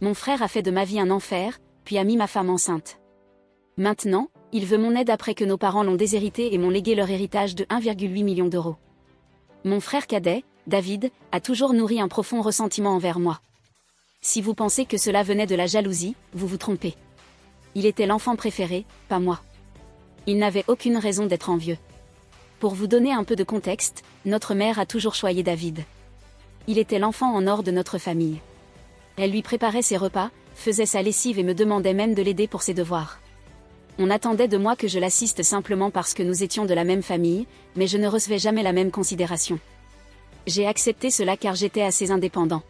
Mon frère a fait de ma vie un enfer, puis a mis ma femme enceinte. Maintenant, il veut mon aide après que nos parents l'ont déshérité et m'ont légué leur héritage de 1,8 million d'euros. Mon frère cadet, David, a toujours nourri un profond ressentiment envers moi. Si vous pensez que cela venait de la jalousie, vous vous trompez. Il était l'enfant préféré, pas moi. Il n'avait aucune raison d'être envieux. Pour vous donner un peu de contexte, notre mère a toujours choyé David. Il était l'enfant en or de notre famille. Elle lui préparait ses repas, faisait sa lessive et me demandait même de l'aider pour ses devoirs. On attendait de moi que je l'assiste simplement parce que nous étions de la même famille, mais je ne recevais jamais la même considération. J'ai accepté cela car j'étais assez indépendant.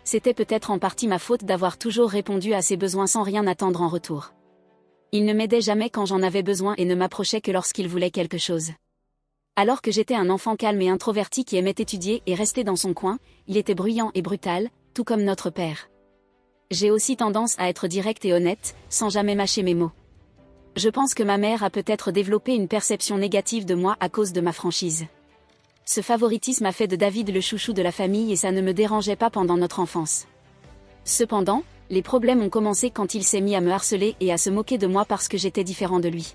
C'était peut-être en partie ma faute d'avoir toujours répondu à ses besoins sans rien attendre en retour. Il ne m'aidait jamais quand j'en avais besoin et ne m'approchait que lorsqu'il voulait quelque chose. Alors que j'étais un enfant calme et introverti qui aimait étudier et rester dans son coin, il était bruyant et brutal, tout comme notre père. J'ai aussi tendance à être directe et honnête, sans jamais mâcher mes mots. Je pense que ma mère a peut-être développé une perception négative de moi à cause de ma franchise. Ce favoritisme a fait de David le chouchou de la famille et ça ne me dérangeait pas pendant notre enfance. Cependant, les problèmes ont commencé quand il s'est mis à me harceler et à se moquer de moi parce que j'étais différent de lui.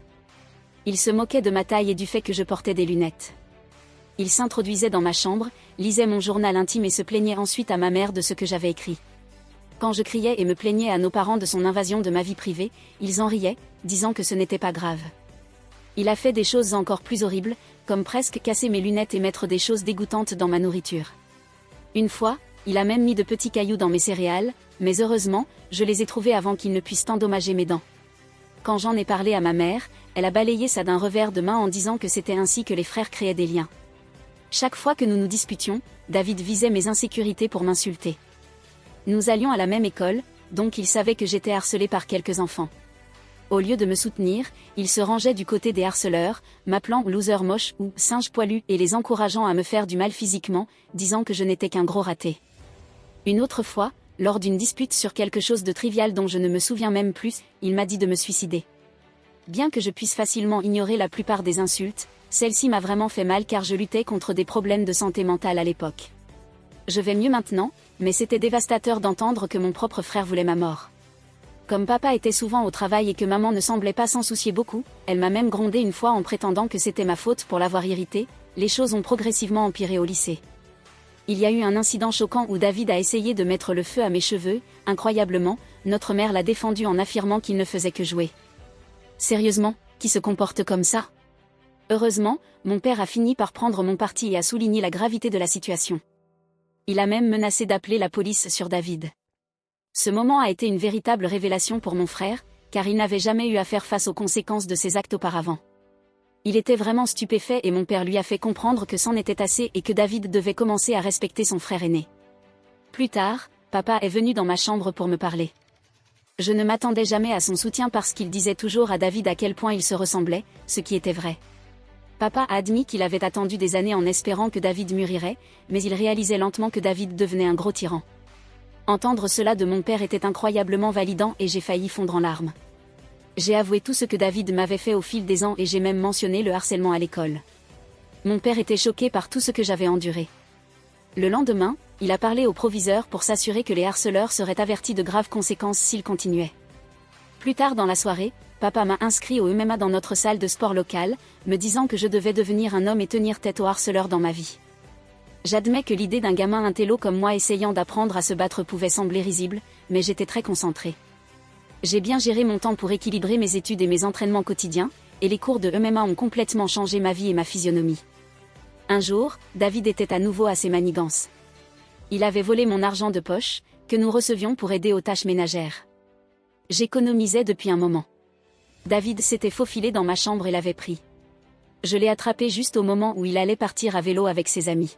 Il se moquait de ma taille et du fait que je portais des lunettes. Il s'introduisait dans ma chambre, lisait mon journal intime et se plaignait ensuite à ma mère de ce que j'avais écrit. Quand je criais et me plaignais à nos parents de son invasion de ma vie privée, ils en riaient, disant que ce n'était pas grave. Il a fait des choses encore plus horribles, comme presque casser mes lunettes et mettre des choses dégoûtantes dans ma nourriture. Une fois, il a même mis de petits cailloux dans mes céréales, mais heureusement, je les ai trouvés avant qu'ils ne puissent endommager mes dents. Quand j'en ai parlé à ma mère, elle a balayé ça d'un revers de main en disant que c'était ainsi que les frères créaient des liens. Chaque fois que nous nous disputions, David visait mes insécurités pour m'insulter. Nous allions à la même école, donc il savait que j'étais harcelée par quelques enfants. Au lieu de me soutenir, il se rangeait du côté des harceleurs, m'appelant loser moche ou singe poilu et les encourageant à me faire du mal physiquement, disant que je n'étais qu'un gros raté. Une autre fois, lors d'une dispute sur quelque chose de trivial dont je ne me souviens même plus, il m'a dit de me suicider. Bien que je puisse facilement ignorer la plupart des insultes, celle-ci m'a vraiment fait mal car je luttais contre des problèmes de santé mentale à l'époque. Je vais mieux maintenant, mais c'était dévastateur d'entendre que mon propre frère voulait ma mort. Comme papa était souvent au travail et que maman ne semblait pas s'en soucier beaucoup, elle m'a même grondé une fois en prétendant que c'était ma faute pour l'avoir irrité. Les choses ont progressivement empiré au lycée. Il y a eu un incident choquant où David a essayé de mettre le feu à mes cheveux, incroyablement, notre mère l'a défendu en affirmant qu'il ne faisait que jouer. Sérieusement, qui se comporte comme ça ? Heureusement, mon père a fini par prendre mon parti et a souligné la gravité de la situation. Il a même menacé d'appeler la police sur David. Ce moment a été une véritable révélation pour mon frère, car il n'avait jamais eu à faire face aux conséquences de ses actes auparavant. Il était vraiment stupéfait et mon père lui a fait comprendre que c'en était assez et que David devait commencer à respecter son frère aîné. Plus tard, papa est venu dans ma chambre pour me parler. Je ne m'attendais jamais à son soutien parce qu'il disait toujours à David à quel point ils se ressemblaient, ce qui était vrai. Papa a admis qu'il avait attendu des années en espérant que David mûrirait, mais il réalisait lentement que David devenait un gros tyran. Entendre cela de mon père était incroyablement validant et j'ai failli fondre en larmes. J'ai avoué tout ce que David m'avait fait au fil des ans et j'ai même mentionné le harcèlement à l'école. Mon père était choqué par tout ce que j'avais enduré. Le lendemain, il a parlé au proviseur pour s'assurer que les harceleurs seraient avertis de graves conséquences s'ils continuaient. Plus tard dans la soirée, papa m'a inscrit au MMA dans notre salle de sport locale, me disant que je devais devenir un homme et tenir tête aux harceleurs dans ma vie. J'admets que l'idée d'un gamin intello comme moi essayant d'apprendre à se battre pouvait sembler risible, mais j'étais très concentrée. J'ai bien géré mon temps pour équilibrer mes études et mes entraînements quotidiens, et les cours de MMA ont complètement changé ma vie et ma physionomie. Un jour, David était à nouveau à ses manigances. Il avait volé mon argent de poche, que nous recevions pour aider aux tâches ménagères. J'économisais depuis un moment. David s'était faufilé dans ma chambre et l'avait pris. Je l'ai attrapé juste au moment où il allait partir à vélo avec ses amis.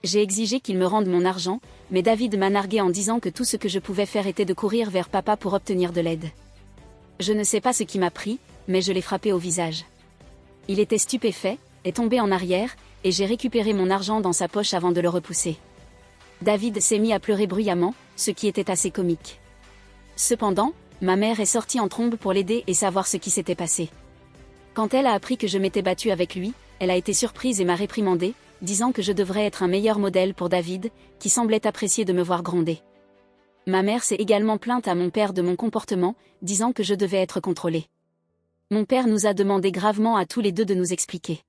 J'ai exigé qu'il me rende mon argent, mais David m'a nargué en disant que tout ce que je pouvais faire était de courir vers papa pour obtenir de l'aide. Je ne sais pas ce qui m'a pris, mais je l'ai frappé au visage. Il était stupéfait, est tombé en arrière, et j'ai récupéré mon argent dans sa poche avant de le repousser. David s'est mis à pleurer bruyamment, ce qui était assez comique. Cependant, ma mère est sortie en trombe pour l'aider et savoir ce qui s'était passé. Quand elle a appris que je m'étais battue avec lui, elle a été surprise et m'a réprimandée, disant que je devrais être un meilleur modèle pour David, qui semblait apprécier de me voir gronder. Ma mère s'est également plainte à mon père de mon comportement, disant que je devais être contrôlée. Mon père nous a demandé gravement à tous les deux de nous expliquer.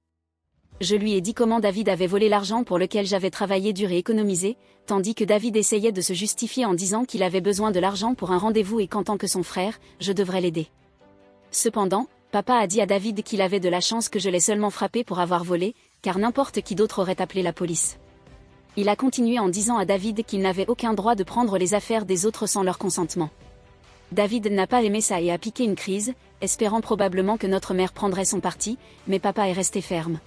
Je lui ai dit comment David avait volé l'argent pour lequel j'avais travaillé dur et économisé, tandis que David essayait de se justifier en disant qu'il avait besoin de l'argent pour un rendez-vous et qu'en tant que son frère, je devrais l'aider. Cependant, papa a dit à David qu'il avait de la chance que je l'ai seulement frappé pour avoir volé, car n'importe qui d'autre aurait appelé la police. Il a continué en disant à David qu'il n'avait aucun droit de prendre les affaires des autres sans leur consentement. David n'a pas aimé ça et a piqué une crise, espérant probablement que notre mère prendrait son parti, mais papa est resté ferme.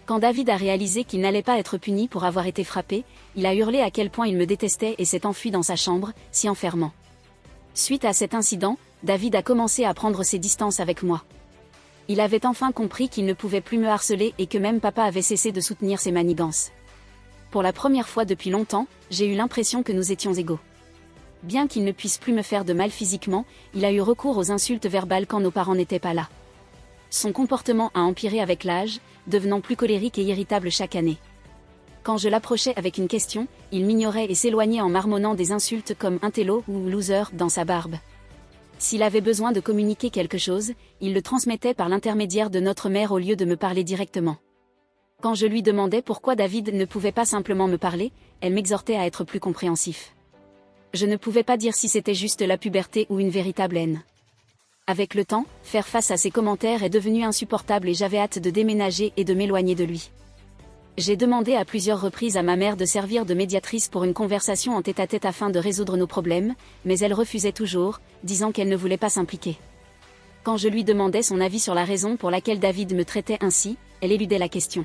Quand David a réalisé qu'il n'allait pas être puni pour avoir été frappé, il a hurlé à quel point il me détestait et s'est enfui dans sa chambre, s'y enfermant. Suite à cet incident, David a commencé à prendre ses distances avec moi. Il avait enfin compris qu'il ne pouvait plus me harceler et que même papa avait cessé de soutenir ses manigances. Pour la première fois depuis longtemps, j'ai eu l'impression que nous étions égaux. Bien qu'il ne puisse plus me faire de mal physiquement, il a eu recours aux insultes verbales quand nos parents n'étaient pas là. Son comportement a empiré avec l'âge, devenant plus colérique et irritable chaque année. Quand je l'approchais avec une question, il m'ignorait et s'éloignait en marmonnant des insultes comme intello ou loser dans sa barbe. S'il avait besoin de communiquer quelque chose, il le transmettait par l'intermédiaire de notre mère au lieu de me parler directement. Quand je lui demandais pourquoi David ne pouvait pas simplement me parler, elle m'exhortait à être plus compréhensif. Je ne pouvais pas dire si c'était juste la puberté ou une véritable haine. Avec le temps, faire face à ses commentaires est devenu insupportable et j'avais hâte de déménager et de m'éloigner de lui. J'ai demandé à plusieurs reprises à ma mère de servir de médiatrice pour une conversation en tête-à-tête afin de résoudre nos problèmes, mais elle refusait toujours, disant qu'elle ne voulait pas s'impliquer. Quand je lui demandais son avis sur la raison pour laquelle David me traitait ainsi, elle éludait la question.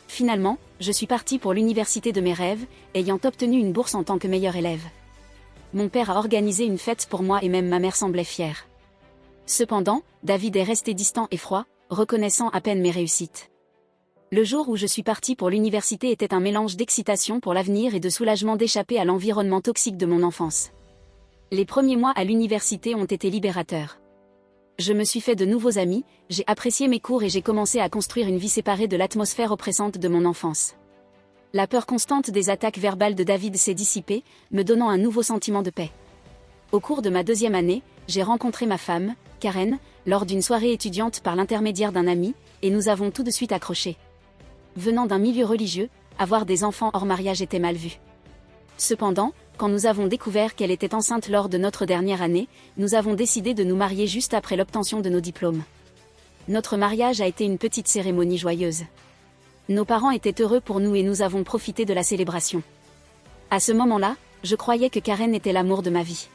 Finalement, je suis partie pour l'université de mes rêves, ayant obtenu une bourse en tant que meilleure élève. Mon père a organisé une fête pour moi et même ma mère semblait fière. Cependant, David est resté distant et froid, reconnaissant à peine mes réussites. Le jour où je suis partie pour l'université était un mélange d'excitation pour l'avenir et de soulagement d'échapper à l'environnement toxique de mon enfance. Les premiers mois à l'université ont été libérateurs. Je me suis fait de nouveaux amis, j'ai apprécié mes cours et j'ai commencé à construire une vie séparée de l'atmosphère oppressante de mon enfance. La peur constante des attaques verbales de David s'est dissipée, me donnant un nouveau sentiment de paix. Au cours de ma deuxième année, j'ai rencontré ma femme, Karen, lors d'une soirée étudiante par l'intermédiaire d'un ami, et nous avons tout de suite accroché. Venant d'un milieu religieux, avoir des enfants hors mariage était mal vu. Cependant, quand nous avons découvert qu'elle était enceinte lors de notre dernière année, nous avons décidé de nous marier juste après l'obtention de nos diplômes. Notre mariage a été une petite cérémonie joyeuse. Nos parents étaient heureux pour nous et nous avons profité de la célébration. À ce moment-là, je croyais que Karen était l'amour de ma vie.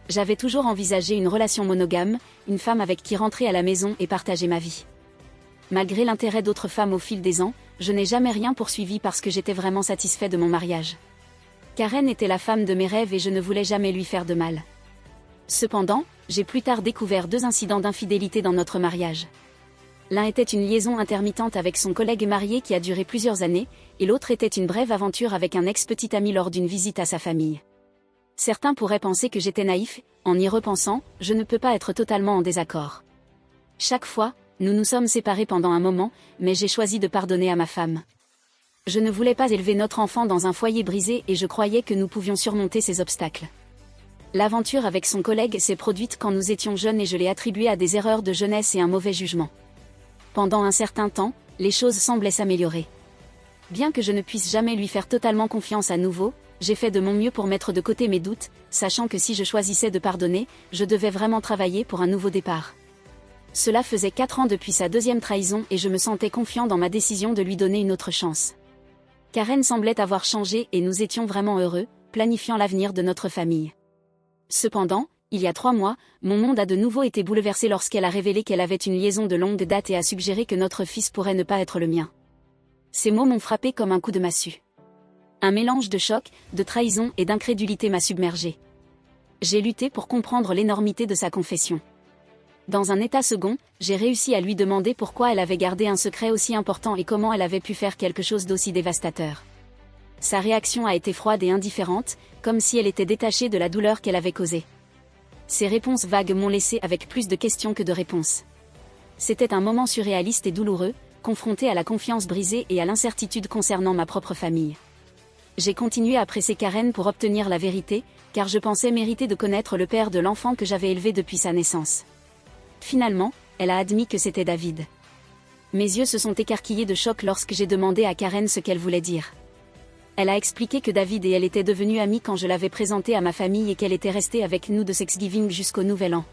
J'avais toujours envisagé une relation monogame, une femme avec qui rentrer à la maison et partager ma vie. Malgré l'intérêt d'autres femmes au fil des ans, je n'ai jamais rien poursuivi parce que j'étais vraiment satisfait de mon mariage. Karen était la femme de mes rêves et je ne voulais jamais lui faire de mal. Cependant, j'ai plus tard découvert 2 incidents d'infidélité dans notre mariage. L'un était une liaison intermittente avec son collègue marié qui a duré plusieurs années, et l'autre était une brève aventure avec un ex-petit ami lors d'une visite à sa famille. Certains pourraient penser que j'étais naïf, en y repensant, je ne peux pas être totalement en désaccord. Chaque fois, nous nous sommes séparés pendant un moment, mais j'ai choisi de pardonner à ma femme. Je ne voulais pas élever notre enfant dans un foyer brisé et je croyais que nous pouvions surmonter ces obstacles. L'aventure avec son collègue s'est produite quand nous étions jeunes et je l'ai attribuée à des erreurs de jeunesse et un mauvais jugement. Pendant un certain temps, les choses semblaient s'améliorer. Bien que je ne puisse jamais lui faire totalement confiance à nouveau, j'ai fait de mon mieux pour mettre de côté mes doutes, sachant que si je choisissais de pardonner, je devais vraiment travailler pour un nouveau départ. Cela faisait 4 ans depuis sa 2e trahison et je me sentais confiant dans ma décision de lui donner une autre chance. Karen semblait avoir changé et nous étions vraiment heureux, planifiant l'avenir de notre famille. Cependant, il y a 3 mois, mon monde a de nouveau été bouleversé lorsqu'elle a révélé qu'elle avait une liaison de longue date et a suggéré que notre fils pourrait ne pas être le mien. Ces mots m'ont frappé comme un coup de massue. Un mélange de choc, de trahison et d'incrédulité m'a submergé. J'ai lutté pour comprendre l'énormité de sa confession. Dans un état second, j'ai réussi à lui demander pourquoi elle avait gardé un secret aussi important et comment elle avait pu faire quelque chose d'aussi dévastateur. Sa réaction a été froide et indifférente, comme si elle était détachée de la douleur qu'elle avait causée. Ses réponses vagues m'ont laissé avec plus de questions que de réponses. C'était un moment surréaliste et douloureux, confronté à la confiance brisée et à l'incertitude concernant ma propre famille. J'ai continué à presser Karen pour obtenir la vérité, car je pensais mériter de connaître le père de l'enfant que j'avais élevé depuis sa naissance. Finalement, elle a admis que c'était David. Mes yeux se sont écarquillés de choc lorsque j'ai demandé à Karen ce qu'elle voulait dire. Elle a expliqué que David et elle étaient devenus amis quand je l'avais présenté à ma famille et qu'elle était restée avec nous de Thanksgiving jusqu'au Nouvel An.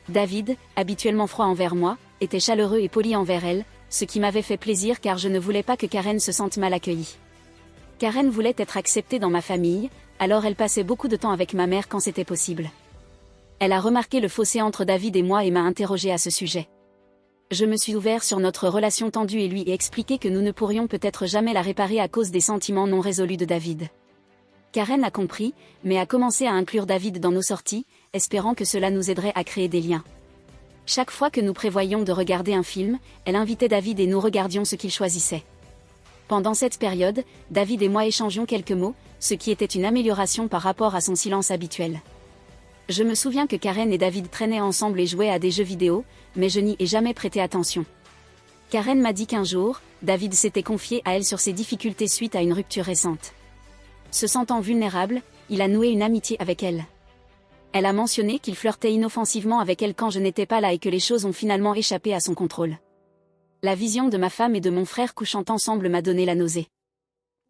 David, habituellement froid envers moi, était chaleureux et poli envers elle, ce qui m'avait fait plaisir car je ne voulais pas que Karen se sente mal accueillie. Karen voulait être acceptée dans ma famille, alors elle passait beaucoup de temps avec ma mère quand c'était possible. Elle a remarqué le fossé entre David et moi et m'a interrogé à ce sujet. Je me suis ouvert sur notre relation tendue et lui ai expliqué que nous ne pourrions peut-être jamais la réparer à cause des sentiments non résolus de David. Karen a compris, mais a commencé à inclure David dans nos sorties, espérant que cela nous aiderait à créer des liens. Chaque fois que nous prévoyions de regarder un film, elle invitait David et nous regardions ce qu'il choisissait. Pendant cette période, David et moi échangions quelques mots, ce qui était une amélioration par rapport à son silence habituel. Je me souviens que Karen et David traînaient ensemble et jouaient à des jeux vidéo, mais je n'y ai jamais prêté attention. Karen m'a dit qu'un jour, David s'était confié à elle sur ses difficultés suite à une rupture récente. Se sentant vulnérable, il a noué une amitié avec elle. Elle a mentionné qu'il flirtait inoffensivement avec elle quand je n'étais pas là et que les choses ont finalement échappé à son contrôle. La vision de ma femme et de mon frère couchant ensemble m'a donné la nausée.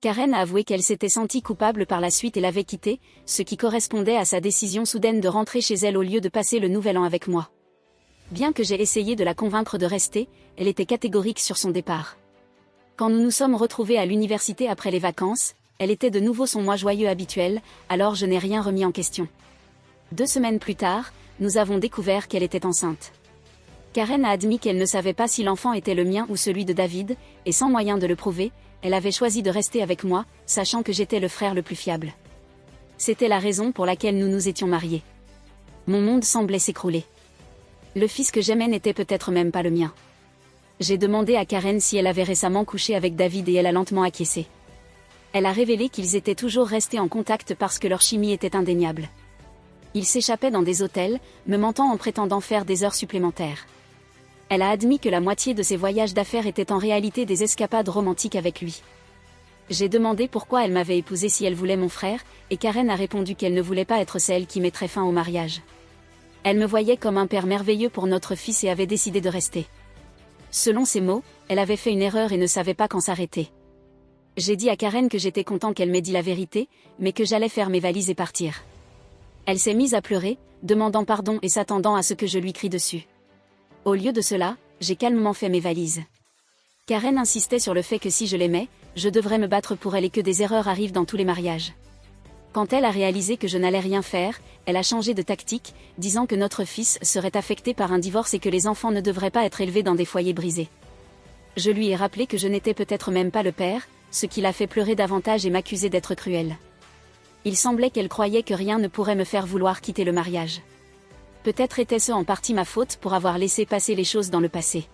Karen a avoué qu'elle s'était sentie coupable par la suite et l'avait quitté, ce qui correspondait à sa décision soudaine de rentrer chez elle au lieu de passer le Nouvel An avec moi. Bien que j'ai essayé de la convaincre de rester, elle était catégorique sur son départ. Quand nous nous sommes retrouvés à l'université après les vacances, elle était de nouveau son moi joyeux habituel, alors je n'ai rien remis en question. 2 semaines plus tard, nous avons découvert qu'elle était enceinte. Karen a admis qu'elle ne savait pas si l'enfant était le mien ou celui de David, et sans moyen de le prouver, elle avait choisi de rester avec moi, sachant que j'étais le frère le plus fiable. C'était la raison pour laquelle nous nous étions mariés. Mon monde semblait s'écrouler. Le fils que j'aimais n'était peut-être même pas le mien. J'ai demandé à Karen si elle avait récemment couché avec David et elle a lentement acquiescé. Elle a révélé qu'ils étaient toujours restés en contact parce que leur chimie était indéniable. Ils s'échappaient dans des hôtels, me mentant en prétendant faire des heures supplémentaires. Elle a admis que la moitié de ses voyages d'affaires étaient en réalité des escapades romantiques avec lui. J'ai demandé pourquoi elle m'avait épousée si elle voulait mon frère, et Karen a répondu qu'elle ne voulait pas être celle qui mettrait fin au mariage. Elle me voyait comme un père merveilleux pour notre fils et avait décidé de rester. Selon ses mots, elle avait fait une erreur et ne savait pas quand s'arrêter. J'ai dit à Karen que j'étais content qu'elle m'ait dit la vérité, mais que j'allais faire mes valises et partir. Elle s'est mise à pleurer, demandant pardon et s'attendant à ce que je lui crie dessus. Au lieu de cela, j'ai calmement fait mes valises. Karen insistait sur le fait que si je l'aimais, je devrais me battre pour elle et que des erreurs arrivent dans tous les mariages. Quand elle a réalisé que je n'allais rien faire, elle a changé de tactique, disant que notre fils serait affecté par un divorce et que les enfants ne devraient pas être élevés dans des foyers brisés. Je lui ai rappelé que je n'étais peut-être même pas le père, ce qui l'a fait pleurer davantage et m'accuser d'être cruelle. Il semblait qu'elle croyait que rien ne pourrait me faire vouloir quitter le mariage. Peut-être était-ce en partie ma faute pour avoir laissé passer les choses dans le passé.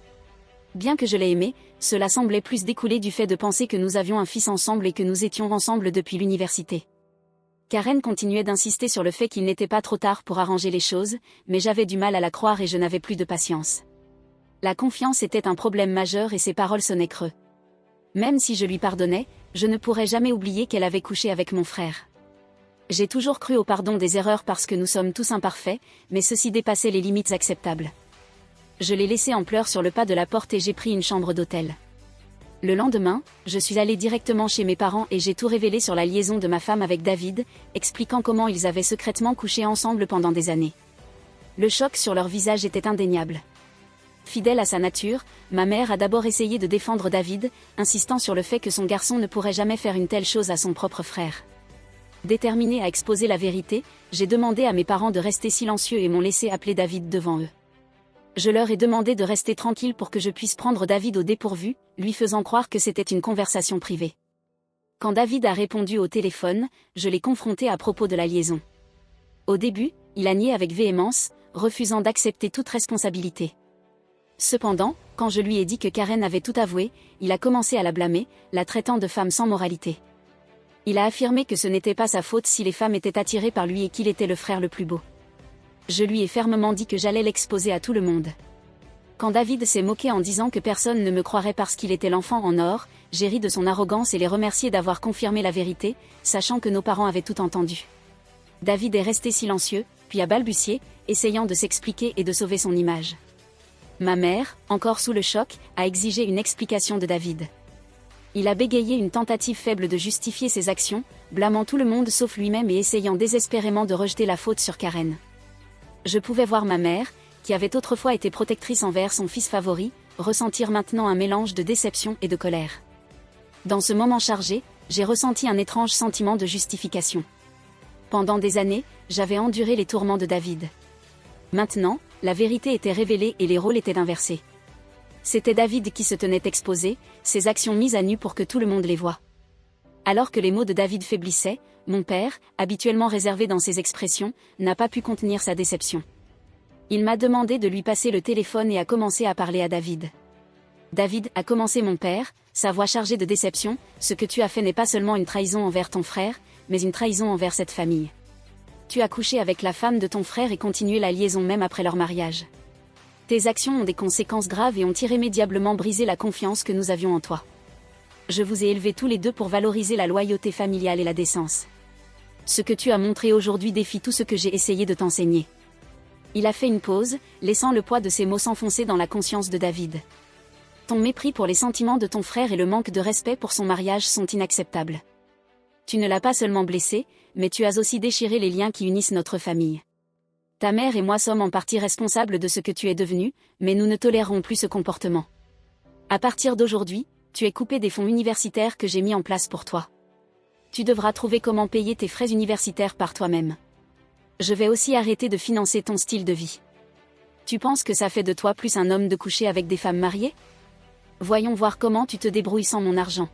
Bien que je l'ai aimé, cela semblait plus découler du fait de penser que nous avions un fils ensemble et que nous étions ensemble depuis l'université. Karen continuait d'insister sur le fait qu'il n'était pas trop tard pour arranger les choses, mais j'avais du mal à la croire et je n'avais plus de patience. La confiance était un problème majeur et ses paroles sonnaient creux. Même si je lui pardonnais, je ne pourrais jamais oublier qu'elle avait couché avec mon frère. J'ai toujours cru au pardon des erreurs parce que nous sommes tous imparfaits, mais ceci dépassait les limites acceptables. Je l'ai laissé en pleurs sur le pas de la porte et j'ai pris une chambre d'hôtel. Le lendemain, je suis allée directement chez mes parents et j'ai tout révélé sur la liaison de ma femme avec David, expliquant comment ils avaient secrètement couché ensemble pendant des années. Le choc sur leur visage était indéniable. Fidèle à sa nature, ma mère a d'abord essayé de défendre David, insistant sur le fait que son garçon ne pourrait jamais faire une telle chose à son propre frère. Déterminée à exposer la vérité, j'ai demandé à mes parents de rester silencieux et m'ont laissé appeler David devant eux. Je leur ai demandé de rester tranquilles pour que je puisse prendre David au dépourvu, lui faisant croire que c'était une conversation privée. Quand David a répondu au téléphone, je l'ai confronté à propos de la liaison. Au début, il a nié avec véhémence, refusant d'accepter toute responsabilité. Cependant, quand je lui ai dit que Karen avait tout avoué, il a commencé à la blâmer, la traitant de femme sans moralité. Il a affirmé que ce n'était pas sa faute si les femmes étaient attirées par lui et qu'il était le frère le plus beau. Je lui ai fermement dit que j'allais l'exposer à tout le monde. Quand David s'est moqué en disant que personne ne me croirait parce qu'il était l'enfant en or, j'ai ri de son arrogance et l'ai remercié d'avoir confirmé la vérité, sachant que nos parents avaient tout entendu. David est resté silencieux, puis a balbutié, essayant de s'expliquer et de sauver son image. Ma mère, encore sous le choc, a exigé une explication de David. Il a bégayé une tentative faible de justifier ses actions, blâmant tout le monde sauf lui-même et essayant désespérément de rejeter la faute sur Karen. Je pouvais voir ma mère, qui avait autrefois été protectrice envers son fils favori, ressentir maintenant un mélange de déception et de colère. Dans ce moment chargé, j'ai ressenti un étrange sentiment de justification. Pendant des années, j'avais enduré les tourments de David. Maintenant, la vérité était révélée et les rôles étaient inversés. C'était David qui se tenait exposé, ses actions mises à nu pour que tout le monde les voie. Alors que les mots de David faiblissaient, mon père, habituellement réservé dans ses expressions, n'a pas pu contenir sa déception. Il m'a demandé de lui passer le téléphone et a commencé à parler à David. David, a commencé mon père, sa voix chargée de déception, ce que tu as fait n'est pas seulement une trahison envers ton frère, mais une trahison envers cette famille. Tu as couché avec la femme de ton frère et continué la liaison même après leur mariage. Tes actions ont des conséquences graves et ont irrémédiablement brisé la confiance que nous avions en toi. Je vous ai élevés tous les deux pour valoriser la loyauté familiale et la décence. Ce que tu as montré aujourd'hui défie tout ce que j'ai essayé de t'enseigner. Il a fait une pause, laissant le poids de ses mots s'enfoncer dans la conscience de David. Ton mépris pour les sentiments de ton frère et le manque de respect pour son mariage sont inacceptables. Tu ne l'as pas seulement blessé, mais tu as aussi déchiré les liens qui unissent notre famille. Ta mère et moi sommes en partie responsables de ce que tu es devenu, mais nous ne tolérerons plus ce comportement. À partir d'aujourd'hui, tu es coupé des fonds universitaires que j'ai mis en place pour toi. Tu devras trouver comment payer tes frais universitaires par toi-même. Je vais aussi arrêter de financer ton style de vie. Tu penses que ça fait de toi plus un homme de coucher avec des femmes mariées ? Voyons voir comment tu te débrouilles sans mon argent.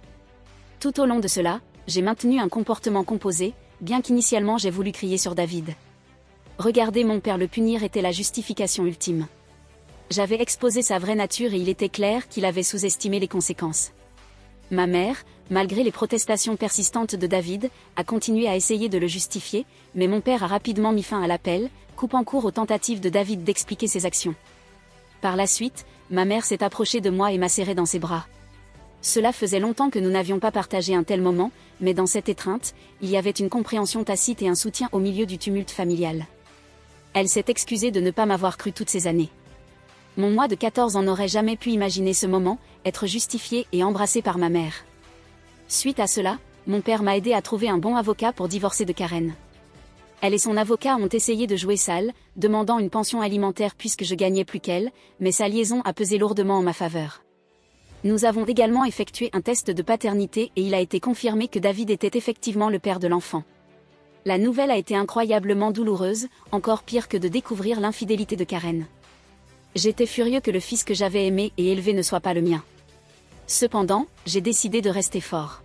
Tout au long de cela, j'ai maintenu un comportement composé, bien qu'initialement j'ai voulu crier sur David. Regarder mon père le punir était la justification ultime. J'avais exposé sa vraie nature et il était clair qu'il avait sous-estimé les conséquences. Ma mère, malgré les protestations persistantes de David, a continué à essayer de le justifier, mais mon père a rapidement mis fin à l'appel, coupant court aux tentatives de David d'expliquer ses actions. Par la suite, ma mère s'est approchée de moi et m'a serré dans ses bras. Cela faisait longtemps que nous n'avions pas partagé un tel moment, mais dans cette étreinte, il y avait une compréhension tacite et un soutien au milieu du tumulte familial. Elle s'est excusée de ne pas m'avoir cru toutes ces années. Mon moi de 14 ans n'aurait jamais pu imaginer ce moment, être justifié et embrassé par ma mère. Suite à cela, mon père m'a aidé à trouver un bon avocat pour divorcer de Karen. Elle et son avocat ont essayé de jouer sale, demandant une pension alimentaire puisque je gagnais plus qu'elle, mais sa liaison a pesé lourdement en ma faveur. Nous avons également effectué un test de paternité et il a été confirmé que David était effectivement le père de l'enfant. La nouvelle a été incroyablement douloureuse, encore pire que de découvrir l'infidélité de Karen. J'étais furieux que le fils que j'avais aimé et élevé ne soit pas le mien. Cependant, j'ai décidé de rester fort.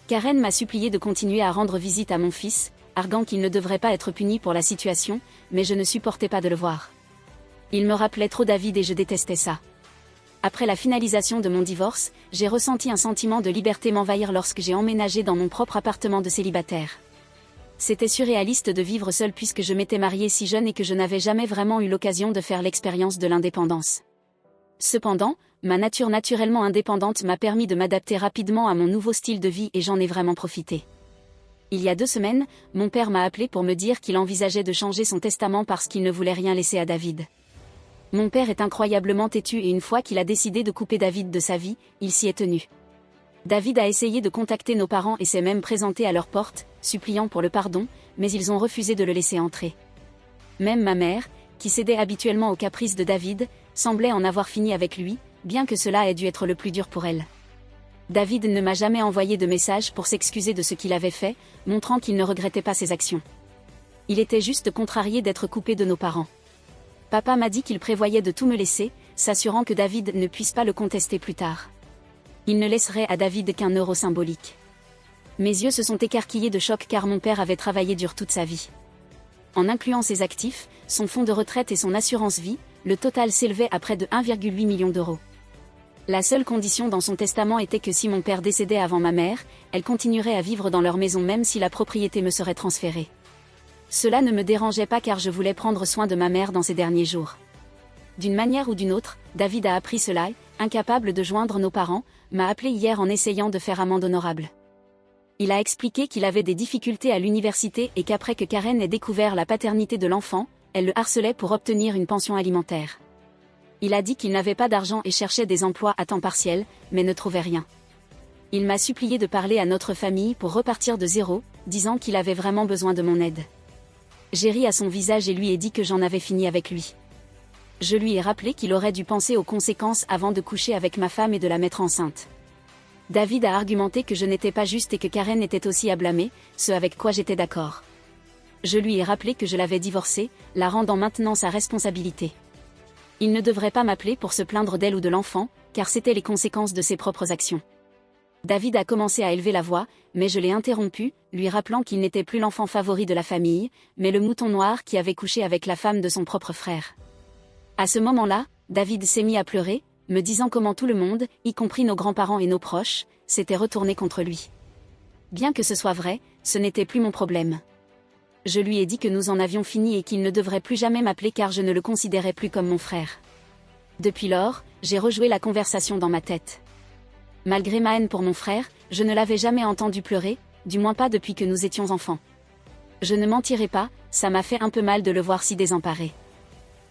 Karen m'a supplié de continuer à rendre visite à mon fils, arguant qu'il ne devrait pas être puni pour la situation, mais je ne supportais pas de le voir. Il me rappelait trop David et je détestais ça. Après la finalisation de mon divorce, j'ai ressenti un sentiment de liberté m'envahir lorsque j'ai emménagé dans mon propre appartement de célibataire. C'était surréaliste de vivre seule puisque je m'étais mariée si jeune et que je n'avais jamais vraiment eu l'occasion de faire l'expérience de l'indépendance. Cependant, ma nature naturellement indépendante m'a permis de m'adapter rapidement à mon nouveau style de vie et j'en ai vraiment profité. Il y a 2 semaines, mon père m'a appelé pour me dire qu'il envisageait de changer son testament parce qu'il ne voulait rien laisser à David. Mon père est incroyablement têtu et une fois qu'il a décidé de couper David de sa vie, il s'y est tenu. David a essayé de contacter nos parents et s'est même présenté à leur porte, suppliant pour le pardon, mais ils ont refusé de le laisser entrer. Même ma mère, qui cédait habituellement aux caprices de David, semblait en avoir fini avec lui, bien que cela ait dû être le plus dur pour elle. David ne m'a jamais envoyé de message pour s'excuser de ce qu'il avait fait, montrant qu'il ne regrettait pas ses actions. Il était juste contrarié d'être coupé de nos parents. Papa m'a dit qu'il prévoyait de tout me laisser, s'assurant que David ne puisse pas le contester plus tard. Il ne laisserait à David qu'un euro symbolique. Mes yeux se sont écarquillés de choc car mon père avait travaillé dur toute sa vie. En incluant ses actifs, son fonds de retraite et son assurance vie, le total s'élevait à près de 1,8 million d'euros. La seule condition dans son testament était que si mon père décédait avant ma mère, elle continuerait à vivre dans leur maison même si la propriété me serait transférée. Cela ne me dérangeait pas car je voulais prendre soin de ma mère dans ces derniers jours. D'une manière ou d'une autre, David a appris cela, incapable de joindre nos parents, m'a appelé hier en essayant de faire amende honorable. Il a expliqué qu'il avait des difficultés à l'université et qu'après que Karen ait découvert la paternité de l'enfant, elle le harcelait pour obtenir une pension alimentaire. Il a dit qu'il n'avait pas d'argent et cherchait des emplois à temps partiel, mais ne trouvait rien. Il m'a supplié de parler à notre famille pour repartir de zéro, disant qu'il avait vraiment besoin de mon aide. J'ai ri à son visage et lui ai dit que j'en avais fini avec lui. Je lui ai rappelé qu'il aurait dû penser aux conséquences avant de coucher avec ma femme et de la mettre enceinte. David a argumenté que je n'étais pas juste et que Karen était aussi à blâmer, ce avec quoi j'étais d'accord. Je lui ai rappelé que je l'avais divorcée, la rendant maintenant sa responsabilité. Il ne devrait pas m'appeler pour se plaindre d'elle ou de l'enfant, car c'était les conséquences de ses propres actions. David a commencé à élever la voix, mais je l'ai interrompu, lui rappelant qu'il n'était plus l'enfant favori de la famille, mais le mouton noir qui avait couché avec la femme de son propre frère. À ce moment-là, David s'est mis à pleurer, me disant comment tout le monde, y compris nos grands-parents et nos proches, s'était retourné contre lui. Bien que ce soit vrai, ce n'était plus mon problème. Je lui ai dit que nous en avions fini et qu'il ne devrait plus jamais m'appeler car je ne le considérais plus comme mon frère. Depuis lors, j'ai rejoué la conversation dans ma tête. Malgré ma haine pour mon frère, je ne l'avais jamais entendu pleurer, du moins pas depuis que nous étions enfants. Je ne mentirai pas, ça m'a fait un peu mal de le voir si désemparé.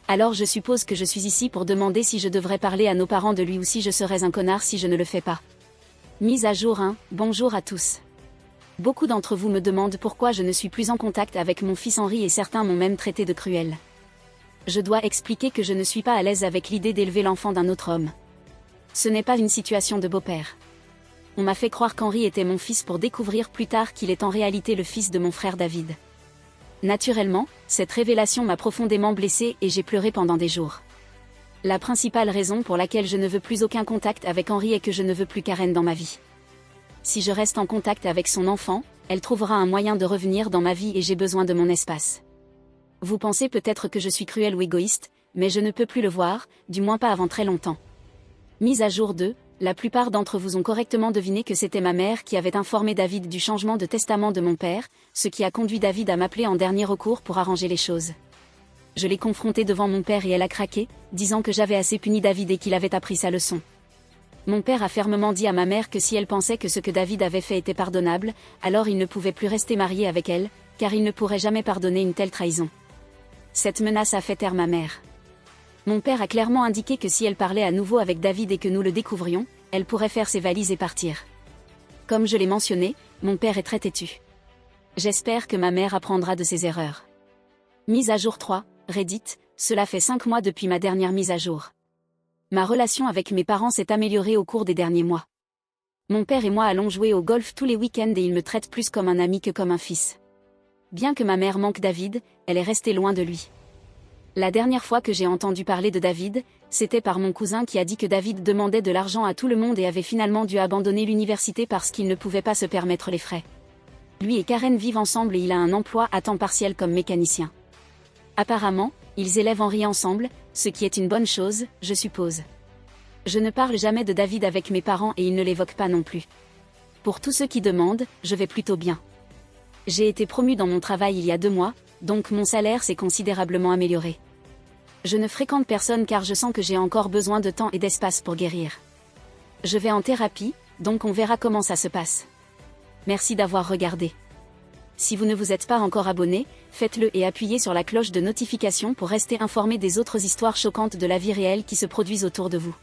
Alors je suppose que je suis ici pour demander si je devrais parler à nos parents de lui ou si je serais un connard si je ne le fais pas. Mise à jour 1, bonjour à tous. Beaucoup d'entre vous me demandent pourquoi je ne suis plus en contact avec mon fils Henri et certains m'ont même traité de cruel. Je dois expliquer que je ne suis pas à l'aise avec l'idée d'élever l'enfant d'un autre homme. Ce n'est pas une situation de beau-père. On m'a fait croire qu'Henri était mon fils pour découvrir plus tard qu'il est en réalité le fils de mon frère David. Naturellement, cette révélation m'a profondément blessée et j'ai pleuré pendant des jours. La principale raison pour laquelle je ne veux plus aucun contact avec Henri est que je ne veux plus Karen dans ma vie. Si je reste en contact avec son enfant, elle trouvera un moyen de revenir dans ma vie et j'ai besoin de mon espace. Vous pensez peut-être que je suis cruelle ou égoïste, mais je ne peux plus le voir, du moins pas avant très longtemps. Mise à jour 2, la plupart d'entre vous ont correctement deviné que c'était ma mère qui avait informé David du changement de testament de mon père, ce qui a conduit David à m'appeler en dernier recours pour arranger les choses. Je l'ai confrontée devant mon père et elle a craqué, disant que j'avais assez puni David et qu'il avait appris sa leçon. Mon père a fermement dit à ma mère que si elle pensait que ce que David avait fait était pardonnable, alors il ne pouvait plus rester marié avec elle, car il ne pourrait jamais pardonner une telle trahison. Cette menace a fait taire ma mère. Mon père a clairement indiqué que si elle parlait à nouveau avec David et que nous le découvrions, elle pourrait faire ses valises et partir. Comme je l'ai mentionné, mon père est très têtu. J'espère que ma mère apprendra de ses erreurs. Mise à jour 3, Reddit, cela fait 5 mois depuis ma dernière mise à jour. Ma relation avec mes parents s'est améliorée au cours des derniers mois. Mon père et moi allons jouer au golf tous les week-ends et il me traite plus comme un ami que comme un fils. Bien que ma mère manque David, elle est restée loin de lui. La dernière fois que j'ai entendu parler de David, c'était par mon cousin qui a dit que David demandait de l'argent à tout le monde et avait finalement dû abandonner l'université parce qu'il ne pouvait pas se permettre les frais. Lui et Karen vivent ensemble et il a un emploi à temps partiel comme mécanicien. Apparemment, ils élèvent Henri ensemble, ce qui est une bonne chose, je suppose. Je ne parle jamais de David avec mes parents et ils ne l'évoquent pas non plus. Pour tous ceux qui demandent, je vais plutôt bien. J'ai été promue dans mon travail il y a 2 mois, donc mon salaire s'est considérablement amélioré. Je ne fréquente personne car je sens que j'ai encore besoin de temps et d'espace pour guérir. Je vais en thérapie, donc on verra comment ça se passe. Merci d'avoir regardé. Si vous ne vous êtes pas encore abonné, faites-le et appuyez sur la cloche de notification pour rester informé des autres histoires choquantes de la vie réelle qui se produisent autour de vous.